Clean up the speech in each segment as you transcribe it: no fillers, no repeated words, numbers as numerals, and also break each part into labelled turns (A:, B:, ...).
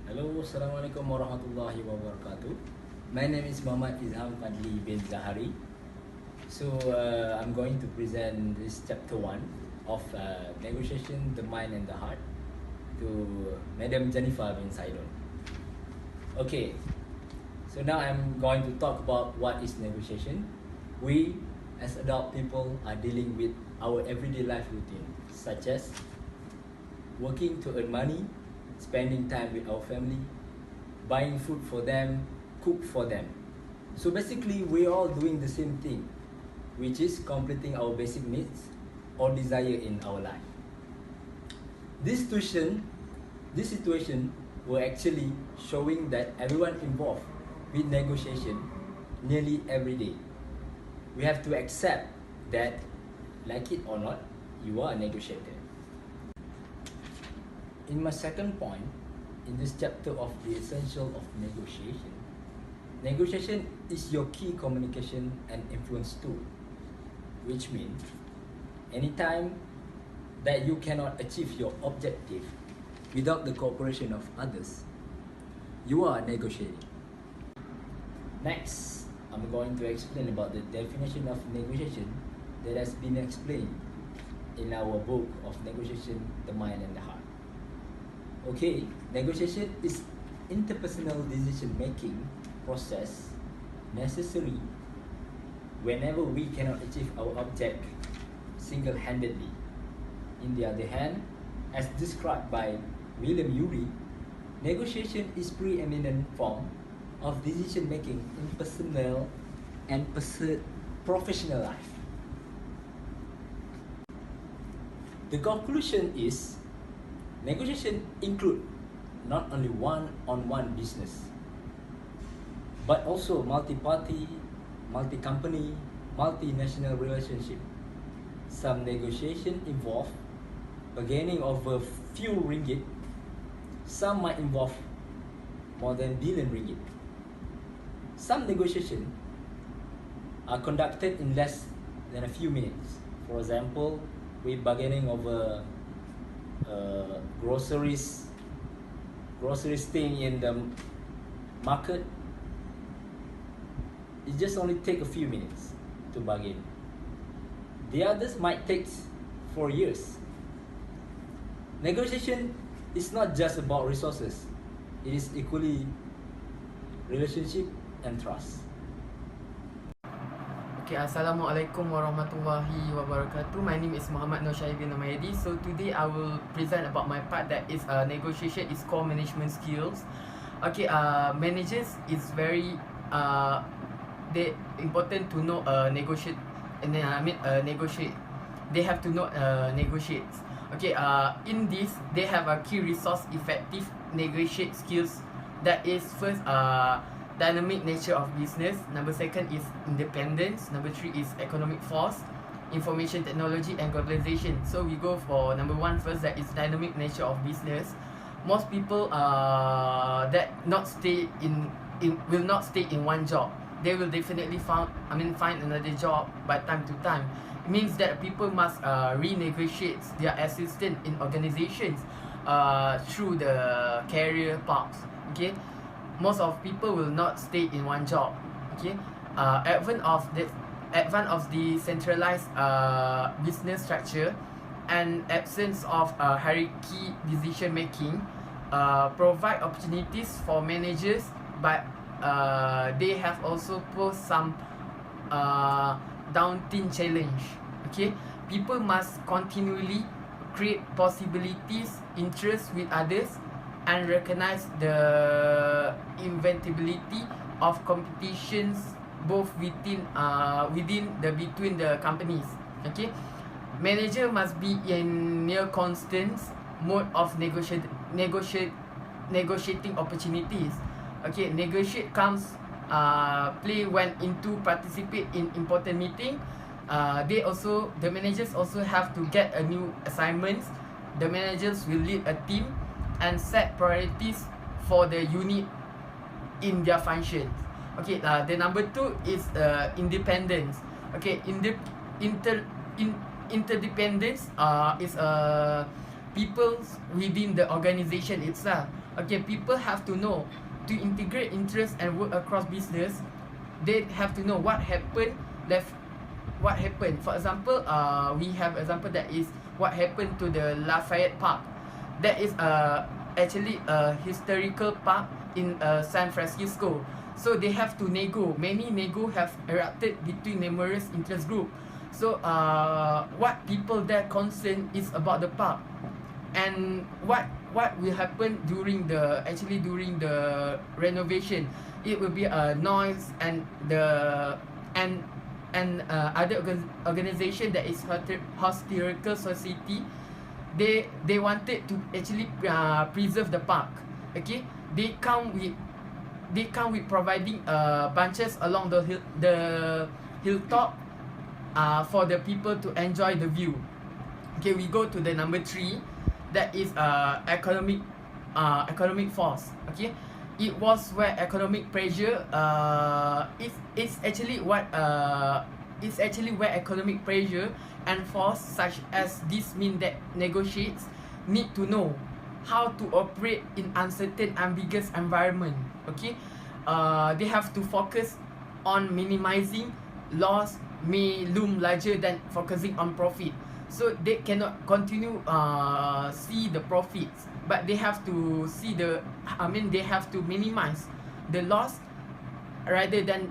A: Hello, Assalamualaikum warahmatullahi wabarakatuh. My name is Muhammad Izham Fadli bin Zahari. I'm going to present this chapter 1 of negotiation, the mind and the heart to Madam Jennifer bin Saidon. Okay, so now I'm going to talk about what is negotiation. We as adult people are dealing with our everyday life routine, such as working to earn money, spending time with our family, buying food for them, cook for them. So basically, we're all doing the same thing, which is completing our basic needs or desire in our life. This situation were actually showing that everyone involved with negotiation nearly every day. We have to accept that, like it or not, you are a negotiator. In my second point, in this chapter of the essential of negotiation, negotiation is your key communication and influence tool, which means anytime that you cannot achieve your objective without the cooperation of others, you are negotiating. Next, I'm going to explain about the definition of negotiation that has been explained in our book of Negotiation, the Mind and the Heart. Okay, negotiation is interpersonal decision-making process necessary whenever we cannot achieve our object single-handedly. In the other hand, as described by William Ury, negotiation is preeminent form of decision-making in personal and professional life. The conclusion is negotiation include not only one-on-one business, but also multi-party, multi-company, multinational relationship. Some negotiation involve bargaining over few ringgit. Some might involve more than billion ringgit. Some negotiation are conducted in less than a few minutes. For example, we bargaining over groceries thing in the market. It just only take a few minutes to bargain. The others might take 4 years. Negotiation is not just about resources. It is equally relationship and trust.
B: Okay, Assalamualaikum warahmatullahi wabarakatuh. My name is Muhammad Nur Syahid bin Namayadi. So today I will present about my part that is negotiation is core management skills. Okay, managers is very they important to know negotiate and then negotiate. They have to know negotiate. Okay, in this they have a key resource effective negotiate skills. That is first dynamic nature of business. Number second is independence. Number 3 is economic force, information technology and globalization. So we go for number 1 first, that is dynamic nature of business. Most people that will not stay in one job. They will definitely find another job by time to time. It means that people must renegotiate their assistance in organizations through the career paths. Okay, most of people will not stay in one job. Okay, advent of the centralized business structure and absence of hierarchy decision making provide opportunities for managers, but they have also posed some daunting challenge. Okay, people must continually create possibilities, interest with others, and recognize the inventability of competitions both between the companies. Okay, manager must be in near constant mode of negotiating opportunities. Okay, negotiate comes play when into participate in important meeting. The managers also have to get a new assignments. The managers will lead a team and set priorities for the unit in their functions. Okay, the number 2 is independence. Okay, interdependence is people within the organization itself. Okay, people have to know to integrate interest and work across business. They have to know what happened. What happened. For example, we have example that is what happened to the Lafayette Park. That is actually a historical park in San Francisco. So they have to nego. Many nego have erupted between numerous interest group. So what people there concerned is about the park, and what will happen during the renovation. It will be a noise, and the and other organization that is historical society. They wanted to actually preserve the park. Okay, they come with providing bunches along the hilltop for the people to enjoy the view. Okay, we go to the number 3. That is economic force. Okay, it was where economic pressure it's actually where economic pressure and force such as this mean that negotiates need to know how to operate in uncertain, ambiguous environment. Okay, they have to focus on minimizing loss may loom larger than focusing on profit. So they cannot continue see the profits, but they have to see they have to minimize the loss rather than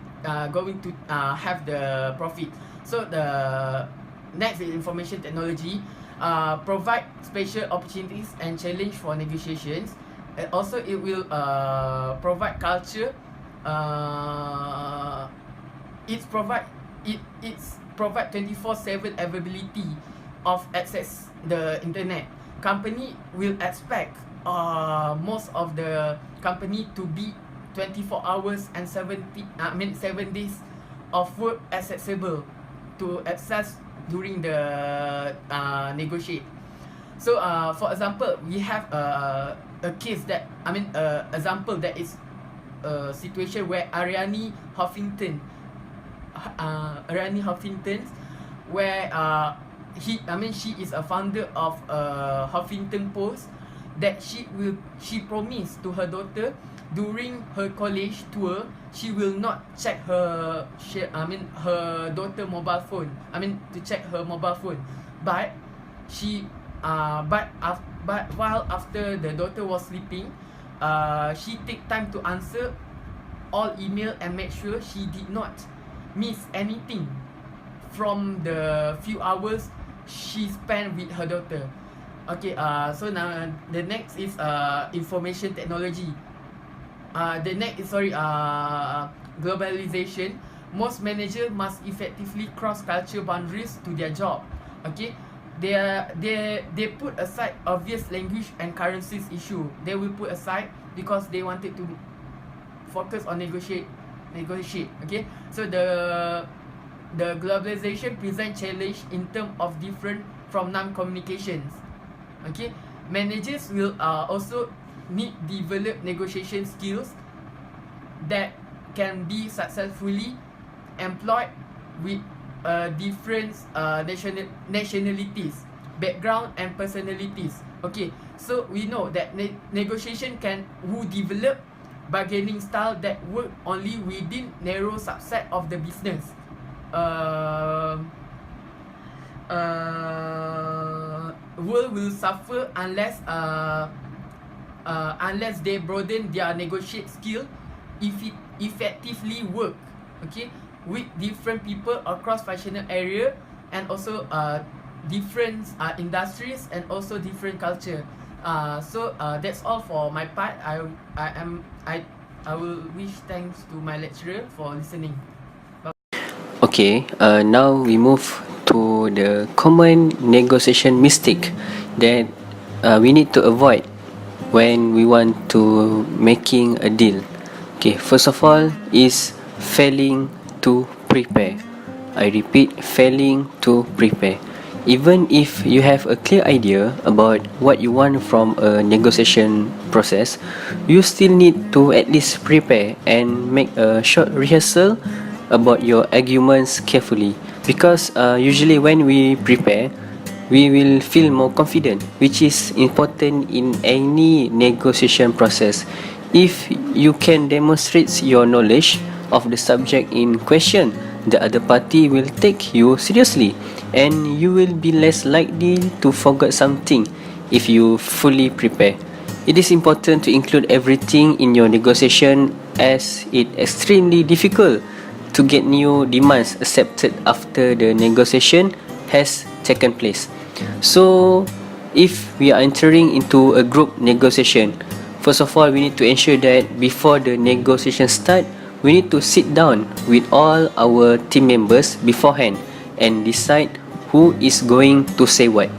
B: going to have the profit. So the next is information technology. Provide spatial opportunities and challenge for negotiations. And also it will provide culture. It's provide 24/7 availability of access the internet. Company will expect most of the company to be 24 hours and 7 days of work accessible to access during the negotiate. So for example, we have a case that example that is a situation where Ariane Huffington where she is a founder of Huffington Post, that she promised to her daughter during her college tour she will not check her daughter mobile phone, to check her mobile phone, but while after the daughter was sleeping, she take time to answer all email and make sure she did not miss anything from the few hours she spent with her daughter. Okay, so now the next is information technology. The next is globalization. Most managers must effectively cross cultural boundaries to their job. Okay, they put aside obvious language and currencies issue. They will put aside because they wanted to focus on negotiate. Okay, so the globalization present challenge in terms of different from non-communications. Okay, managers will also need develop negotiation skills that can be successfully employed with different nationalities, background and personalities. Okay, so we know that negotiation can develop bargaining style that work only within narrow subset of the business. World will suffer unless they broaden their negotiate skill if it effectively work, okay, with different people across functional area and also different industries and also different culture. So that's all for my part. I will wish thanks to my lecturer for listening.
C: Okay, now we move to the common negotiation mistake that we need to avoid when we want to making a deal. Okay, first of all is failing to prepare. I repeat, failing to prepare. Even if you have a clear idea about what you want from a negotiation process, you still need to at least prepare and make a short rehearsal about your arguments carefully, because usually when we prepare, we will feel more confident, which is important in any negotiation process. If you can demonstrate your knowledge of the subject in question, the other party will take you seriously, and you will be less likely to forget something if you fully prepare. It is important to include everything in your negotiation, as it is extremely difficult to get new demands accepted after the negotiation has taken place. So, if we are entering into a group negotiation, first of all, we need to ensure that before the negotiation start, we need to sit down with all our team members beforehand and decide who is going to say what.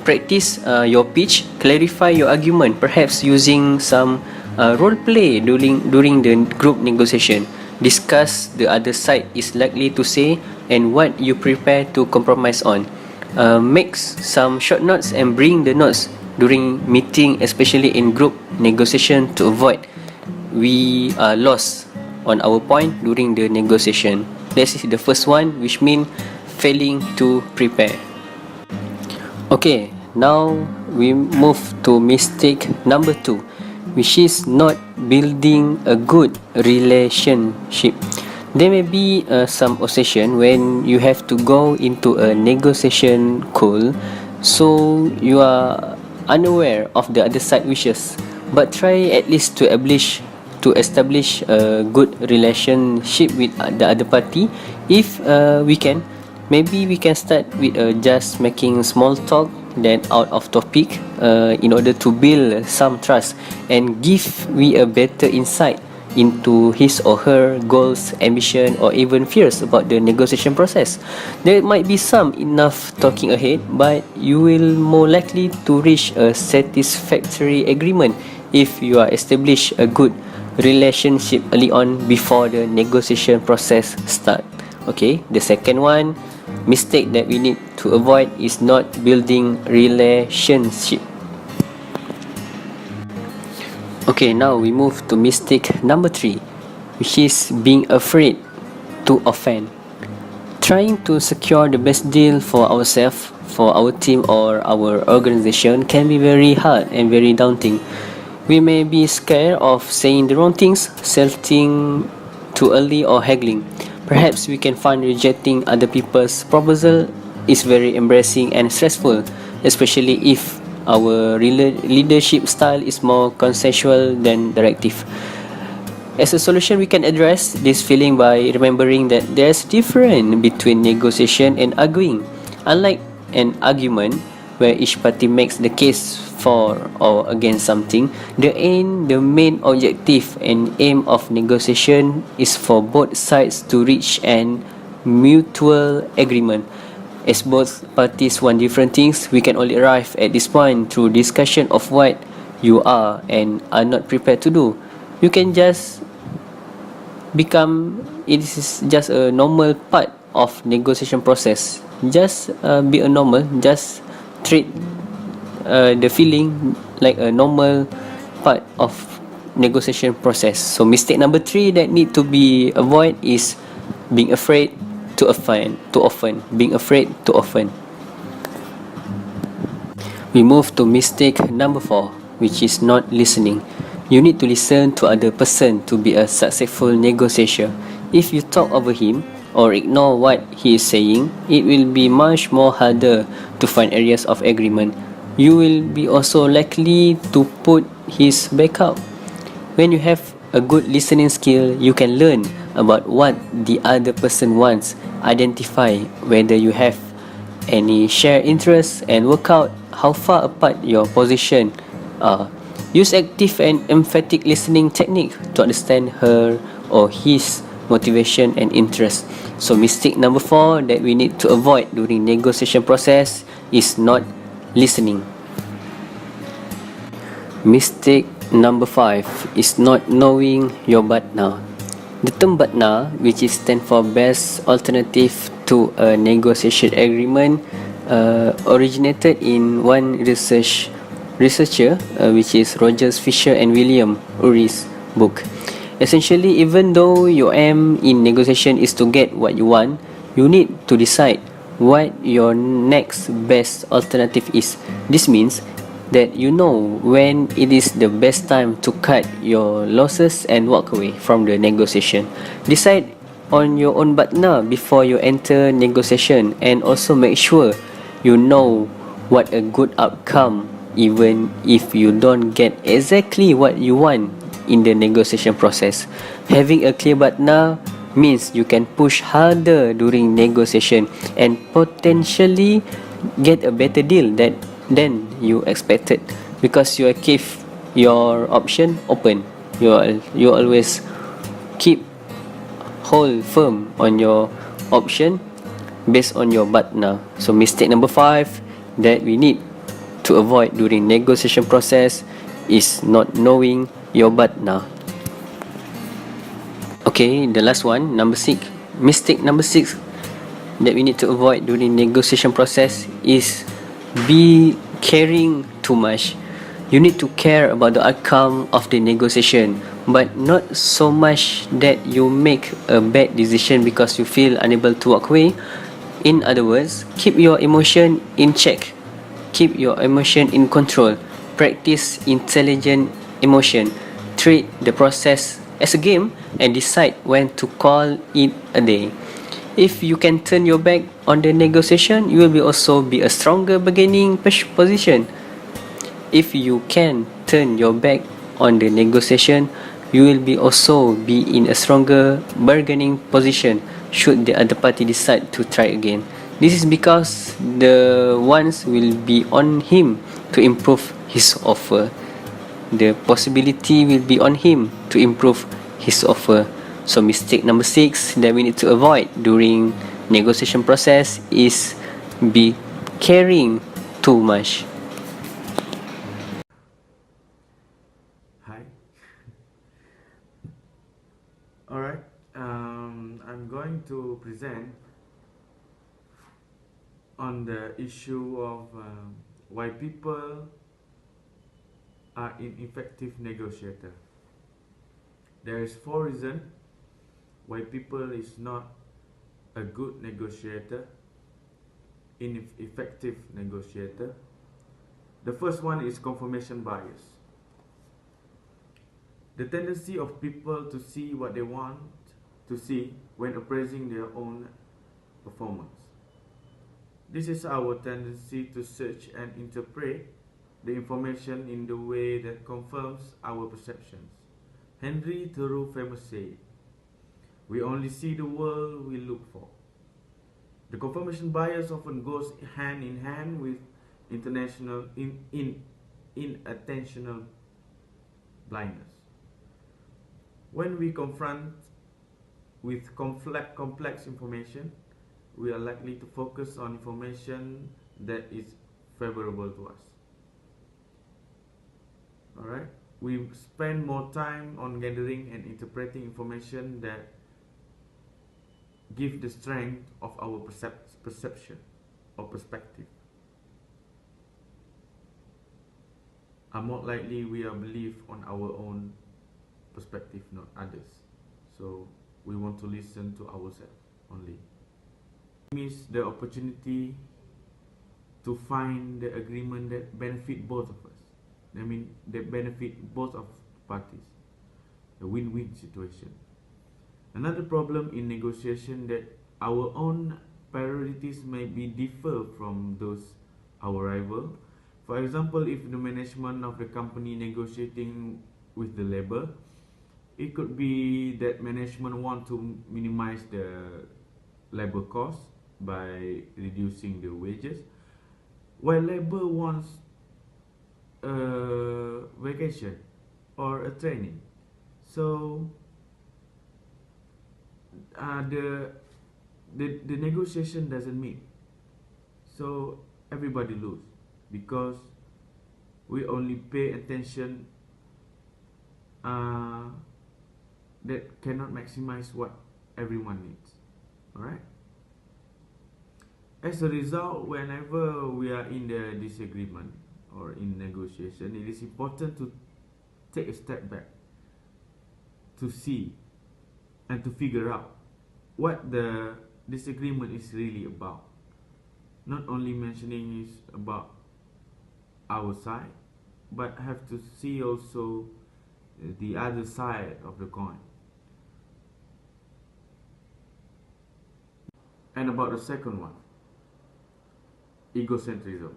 C: Practice your pitch, clarify your argument, perhaps using some role play during the group negotiation. Discuss the other side is likely to say and what you prepare to compromise on. Make some short notes and bring the notes during meeting, especially in group negotiation, to avoid we are lost on our point during the negotiation. This is the first one, which means failing to prepare. Okay, now we move to mistake number 2, which is not building a good relationship. There may be some occasion when you have to go into a negotiation call, so you are unaware of the other side wishes, but try at least to establish a good relationship with the other party. If we can, maybe we can start with just making small talk, then out of topic, in order to build some trust and give we a better insight into his or her goals, ambition, or even fears about the negotiation process. There might be some enough talking ahead, but you will more likely to reach a satisfactory agreement if you are establish a good relationship early on before the negotiation process start. Okay, the second one, mistake that we need to avoid is not building relationship. Okay, now we move to mistake number 3, which is being afraid to offend. Trying to secure the best deal for ourselves, for our team, or our organization can be very hard and very daunting. We may be scared of saying the wrong things, selling too early, or haggling. Perhaps we can find rejecting other people's proposal is very embarrassing and stressful, especially if our leadership style is more consensual than directive. As a solution, we can address this feeling by remembering that there's a difference between negotiation and arguing. Unlike an argument where each party makes the case for or against something, the main objective and aim of negotiation is for both sides to reach an mutual agreement. As both parties want different things, we can only arrive at this point through discussion of what you are and are not prepared to do. You can just it is just a normal part of negotiation process. Just be a normal, just treat the feeling like a normal part of negotiation process. So mistake number 3 that need to be avoid is being afraid to offend too often. Being afraid too often. We move to mistake number 4, which is not listening. You need to listen to other person to be a successful negotiator. If you talk over him or ignore what he is saying, it will be much more harder to find areas of agreement. You will be also likely to put his back up. When you have a good listening skill, you can learn about what the other person wants, identify whether you have any shared interests, and work out how far apart your position are. Use active and emphatic listening technique to understand her or his motivation and interest. So mistake number 4 that we need to avoid during negotiation process is not listening. Mistake number 5 is not knowing your partner. The term partner, which is stand for best alternative to a negotiation agreement, originated in one researcher, which is Rogers, Fisher and William Urey's book. Essentially, even though your aim in negotiation is to get what you want, you need to decide what your next best alternative is. This means that you know when it is the best time to cut your losses and walk away from the negotiation. Decide on your own partner before you enter negotiation, and also make sure you know what a good outcome, even if you don't get exactly what you want in the negotiation process. Having a clear partner means you can push harder during negotiation and potentially get a better deal than you expected, because you keep your option open. You always keep hold firm on your option based on your partner. So mistake number 5 that we need to avoid during negotiation process is not knowing your partner. Okay, the last one, number 6. Mistake number 6 that we need to avoid during negotiation process is be caring too much. You need to care about the outcome of the negotiation, but not so much that you make a bad decision because you feel unable to walk away. In other words, keep your emotion in check. Keep your emotion in control. Practice intelligent emotion. Treat the process as a game and decide when to call it a day. If you can turn your back on the negotiation, you will also be a stronger bargaining position. If you can turn your back on the negotiation, you will also be in a stronger bargaining position should the other party decide to try again. This is because the ones will be on him to improve his offer. The possibility will be on him to improve his offer. So mistake number 6 that we need to avoid during negotiation process is be caring too much.
D: Hi. Alright, I'm going to present on the issue of why people are ineffective negotiator. There is 4 reasons why people is not a good negotiator, ineffective negotiator. The first one is confirmation bias. The tendency of people to see what they want to see when appraising their own performance. This is our tendency to search and interpret the information in the way that confirms our perceptions. Henry Thoreau famously said, "We only see the world we look for." The confirmation bias often goes hand in hand with inattentional blindness. When we confront with complex information, we are likely to focus on information that is favorable to us. Alright? We spend more time on gathering and interpreting information that give the strength of our perception or perspective. And more likely we are believe on our own perspective, not others. So we want to listen to ourselves only. Miss the opportunity to find the agreement that benefit both of us. I mean, that benefit both of parties. A win-win situation. Another problem in negotiation that our own priorities may be differ from those our rival. For example, if the management of the company negotiating with the labor, it could be that management want to minimize the labor cost by reducing the wages, while labor wants a vacation or a training. So the negotiation doesn't meet. So everybody lose because we only pay attention that cannot maximize what everyone needs. Alright? As a result, whenever we are in the disagreement or in negotiation, it is important to take a step back to see and to figure out what the disagreement is really about. not only mentioning is about our side, but have to see also the other side of the coin. And about the second one, egocentrism.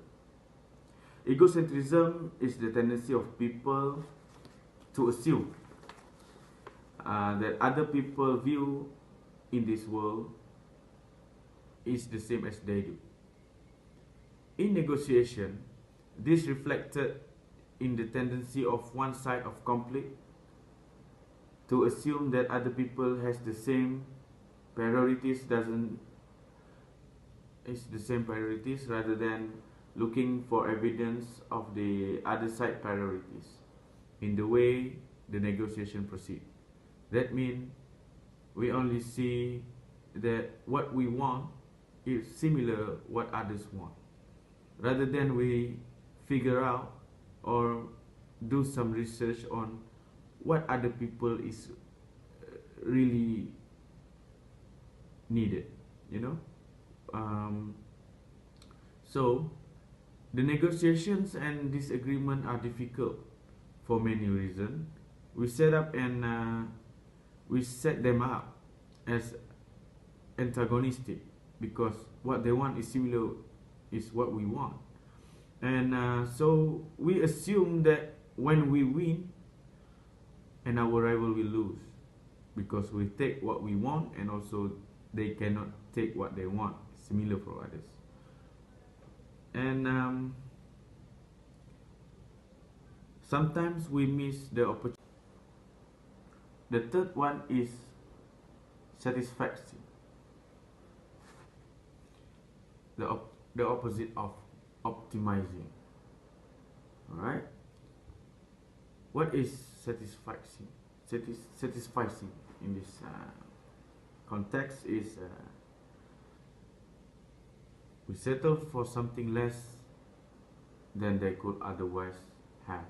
D: Egocentrism is the tendency of people to assume that other people view in this world is the same as they do. In negotiation, this reflected in the tendency of one side of conflict to assume that other people has the same priorities rather than looking for evidence of the other side priorities in the way the negotiation proceed. That means we only see that what we want is similar what others want, rather than we figure out or do some research on what other people is really needed, you know. So the negotiations and disagreement are difficult for many reasons. We set them up as antagonistic because what they want is similar is what we want, and so we assume that when we win and our rival will lose because we take what we want and also they cannot take what they want, similar for others. And sometimes we miss the opportunity. The third one is satisfaction, the opposite of optimizing. Alright, what is satisfaction? Satisficing in this context is we settle for something less than they could otherwise have.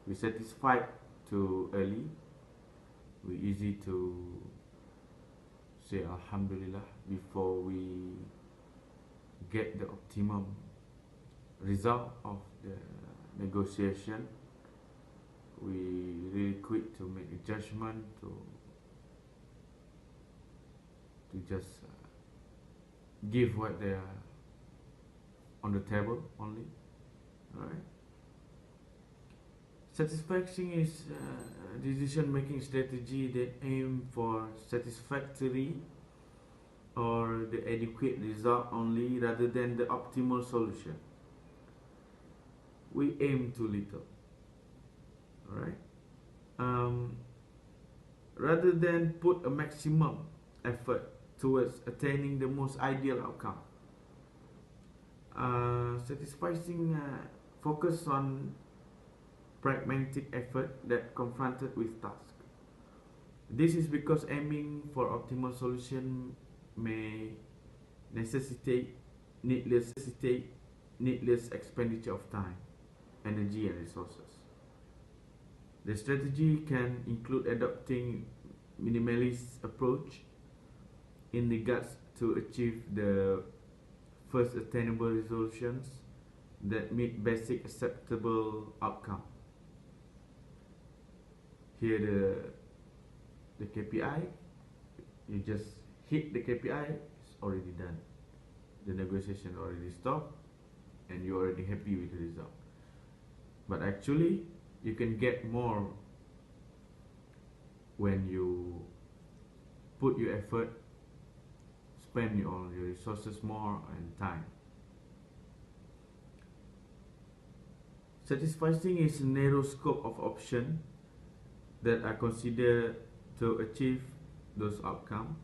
D: We satisfied too early. We easy to say Alhamdulillah before we get the optimum result of the negotiation. We really quick to make a judgment, to just give what they are on the table only. Alright. Satisfaction is a decision-making strategy that aim for satisfactory or the adequate result only rather than the optimal solution. We aim too little. Alright. Rather than put a maximum effort towards attaining the most ideal outcome. Satisfying focus on pragmatic effort that confronted with task. This is because aiming for optimal solution may necessitate needless expenditure of time, energy and resources. The strategy can include adopting minimalist approach in regards to achieve the first attainable resolutions that meet basic acceptable outcome. Here the KPI, you just hit the KPI, it's already done. The negotiation already stopped and you're already happy with the result. But actually you can get more when you put your effort, spend your resources more and time. Satisfying is a narrow scope of options that are considered to achieve those outcomes,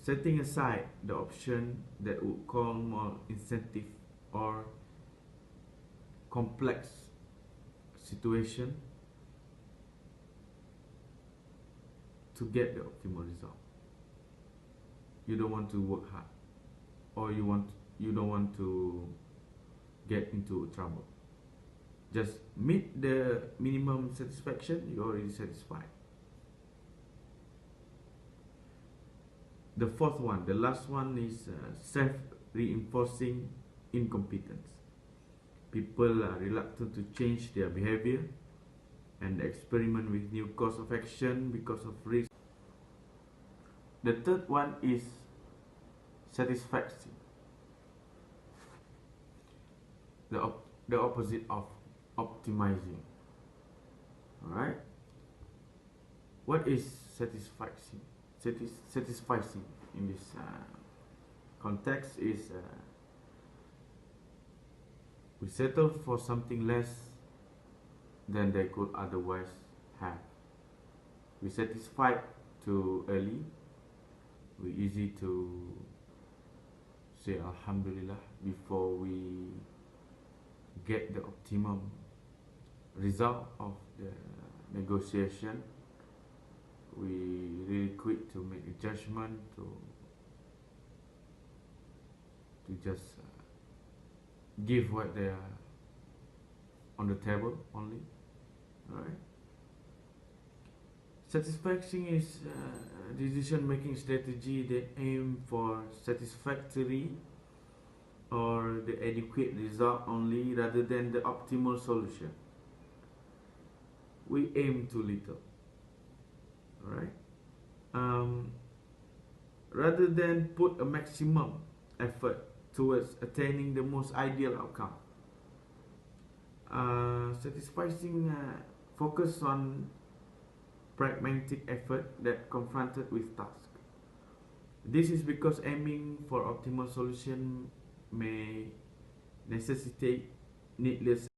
D: setting aside the option that would call more incentive or complex situation to get the optimal result. You don't want to work hard, or you don't want to get into trouble. Just meet the minimum satisfaction, you're already satisfied. The fourth one, the last one, is reinforcing incompetence. People are reluctant to change their behavior and experiment with new course of action because of risk. The third one is satisfaction. The opposite of optimizing. Alright? What is satisfaction? Satisficing in this context is we settle for something less than they could otherwise have. We satisfied too early. We easy to say Alhamdulillah before we get the optimum result of the negotiation. We really quick to make a judgment, to just give what they are on the table only. Alright. Satisfaction is a decision-making strategy that aim for satisfactory or the adequate result only rather than the optimal solution. We aim too little. Alright. Rather than put a maximum effort towards attaining the most ideal outcome. Satisfying focus on pragmatic effort that confronted with task. This is because aiming for optimal solution may necessitate needless